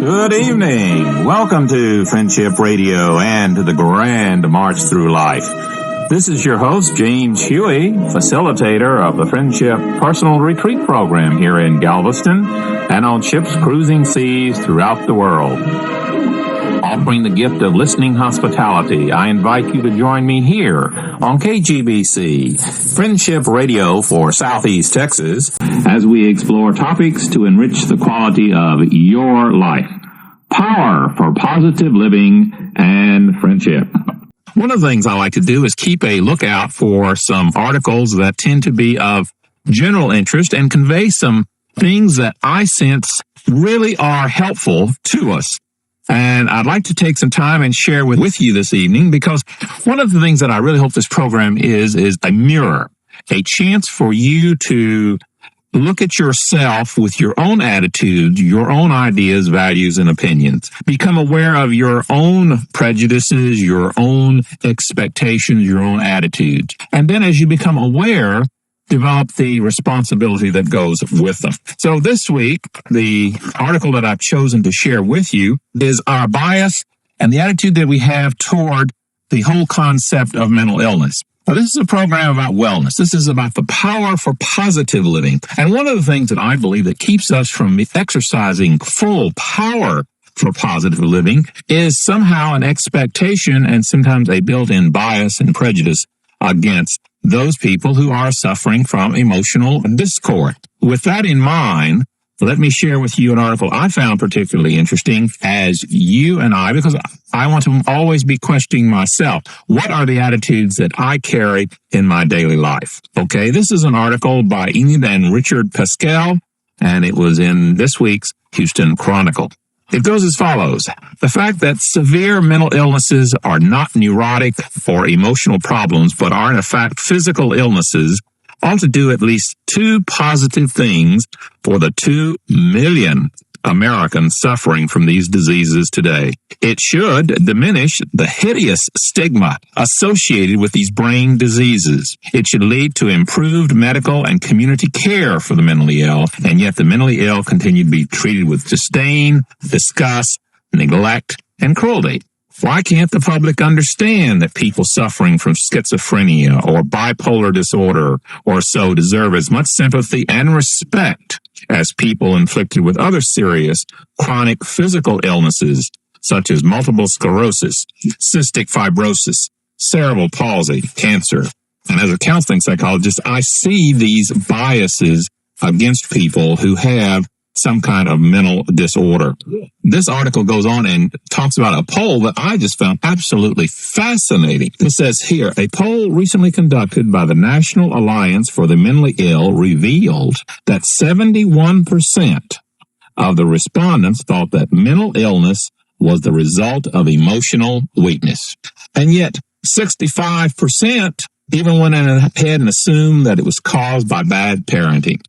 Good evening. Welcome to Friendship Radio and to the grand march through life. This is your host, James Hughey, facilitator of the Friendship Personal Retreat Program here in Galveston and on ships cruising seas throughout the world. Offering the gift of listening hospitality, I invite you to join me here on KGBC, Friendship Radio for Southeast Texas, as we explore topics to enrich the quality of your life. Power for positive living and friendship. One of the things I like to do is keep a lookout for some articles that tend to be of general interest and convey some things that I sense really are helpful to us. And I'd like to take some time and share with you this evening, because one of the things that I really hope this program is a mirror, a chance for you to look at yourself with your own attitudes, your own ideas, values, and opinions. Become aware of your own prejudices, your own expectations, your own attitudes. And then as you become aware, develop the responsibility that goes with them. So this week, the article that I've chosen to share with you is our bias and the attitude that we have toward the whole concept of mental illness. Now, this is a program about wellness. This is about the power for positive living. And one of the things that I believe that keeps us from exercising full power for positive living is somehow an expectation and sometimes a built-in bias and prejudice against those people who are suffering from emotional discord. With that in mind, let me share with you an article I found particularly interesting as you and I, because I want to always be questioning myself. What are the attitudes that I carry in my daily life? Okay, this is an article by Enid and Richard Pascal, and it was in this week's Houston Chronicle. It goes as follows. The fact that severe mental illnesses are not neurotic or emotional problems, but are in fact physical illnesses, ought to do at least two positive things for the 2 million Americans suffering from these diseases today. It should diminish the hideous stigma associated with these brain diseases. It should lead to improved medical and community care for the mentally ill, and yet the mentally ill continue to be treated with disdain, disgust, neglect, and cruelty. Why can't the public understand that people suffering from schizophrenia or bipolar disorder or so deserve as much sympathy and respect as people inflicted with other serious chronic physical illnesses such as multiple sclerosis, cystic fibrosis, cerebral palsy, cancer? And as a counseling psychologist, I see these biases against people who have some kind of mental disorder. This article goes on and talks about a poll that I just found absolutely fascinating. It says here, a poll recently conducted by the National Alliance for the Mentally Ill revealed that 71% of the respondents thought that mental illness was the result of emotional weakness. And yet 65% even went ahead and assumed that it was caused by bad parenting.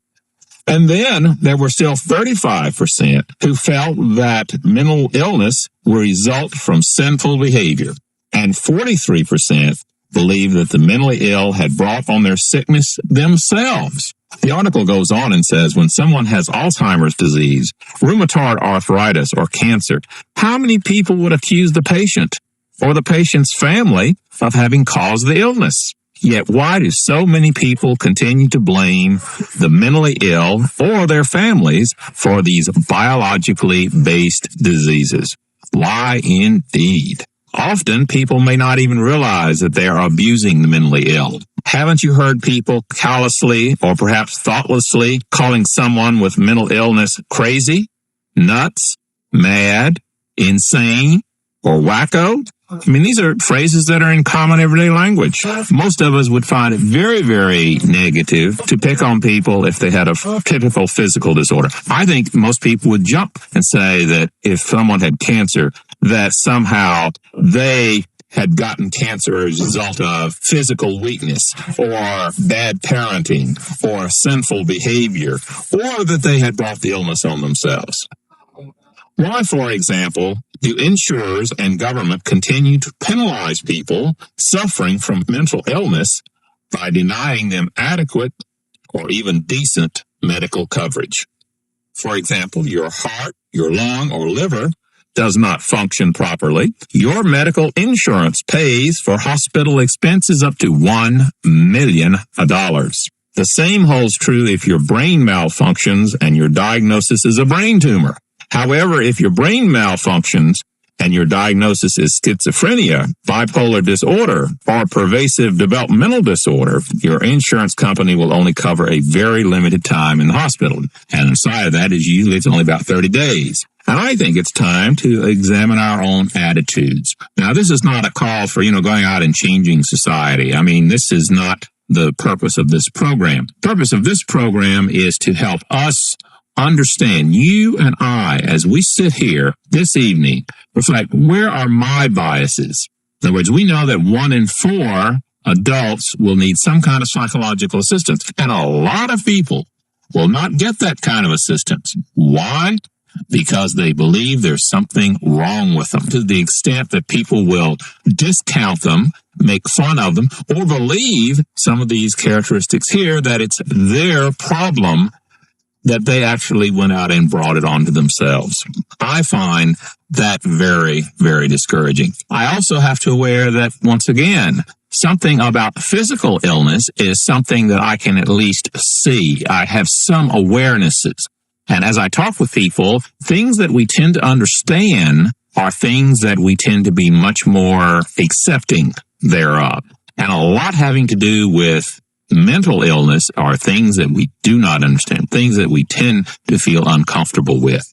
And then there were still 35% who felt that mental illness will result from sinful behavior. And 43% believed that the mentally ill had brought on their sickness themselves. The article goes on and says, when someone has Alzheimer's disease, rheumatoid arthritis, or cancer, how many people would accuse the patient or the patient's family of having caused the illness? Yet why do so many people continue to blame the mentally ill or their families for these biologically based diseases? Why indeed? Often people may not even realize that they are abusing the mentally ill. Haven't you heard people callously or perhaps thoughtlessly calling someone with mental illness crazy, nuts, mad, insane, or wacko? I mean, these are phrases that are in common everyday language. Most of us would find it very, very negative to pick on people if they had a typical physical disorder. I think most people would jump and say that if someone had cancer, that somehow they had gotten cancer as a result of physical weakness or bad parenting or sinful behavior, or that they had brought the illness on themselves. Why, for example, do insurers and government continue to penalize people suffering from mental illness by denying them adequate or even decent medical coverage? For example, your heart, your lung, or liver does not function properly, your medical insurance pays for hospital expenses up to $1 million. The same holds true if your brain malfunctions and your diagnosis is a brain tumor. However, if your brain malfunctions and your diagnosis is schizophrenia, bipolar disorder, or pervasive developmental disorder, your insurance company will only cover a very limited time in the hospital. And inside of that is usually it's only about 30 days. And I think it's time to examine our own attitudes. Now, this is not a call for, going out and changing society. I mean, this is not the purpose of this program. The purpose of this program is to help us understand, you and I, as we sit here this evening, reflect, where are my biases? In other words, we know that 1 in 4 adults will need some kind of psychological assistance, and a lot of people will not get that kind of assistance. Why? Because they believe there's something wrong with them, to the extent that people will discount them, make fun of them, or believe some of these characteristics here, that it's their problem, that they actually went out and brought it onto themselves. I find that very, very discouraging. I also have to aware that, once again, something about physical illness is something that I can at least see. I have some awarenesses. And as I talk with people, things that we tend to understand are things that we tend to be much more accepting thereof. And a lot having to do with mental illness are things that we do not understand, things that we tend to feel uncomfortable with.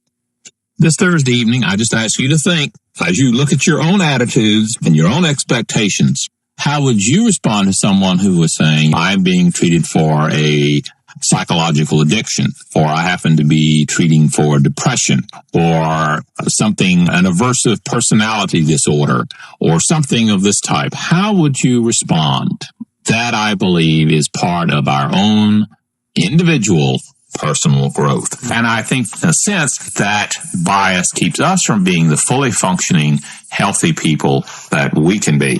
This Thursday evening, I just ask you to think, as you look at your own attitudes and your own expectations, how would you respond to someone who was saying, I'm being treated for a psychological addiction, or I happen to be treating for depression, or something, an aversive personality disorder, or something of this type? How would you respond? That, I believe, is part of our own individual personal growth. And I think, in a sense, that bias keeps us from being the fully functioning, healthy people that we can be.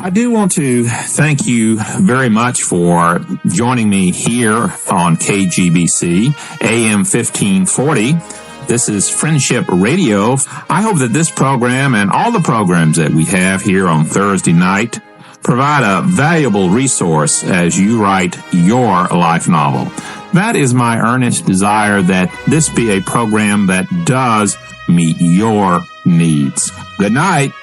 I do want to thank you very much for joining me here on KGBC, AM 1540. This is Friendship Radio. I hope that this program and all the programs that we have here on Thursday night provide a valuable resource as you write your life novel. That is my earnest desire, that this be a program that does meet your needs. Good night.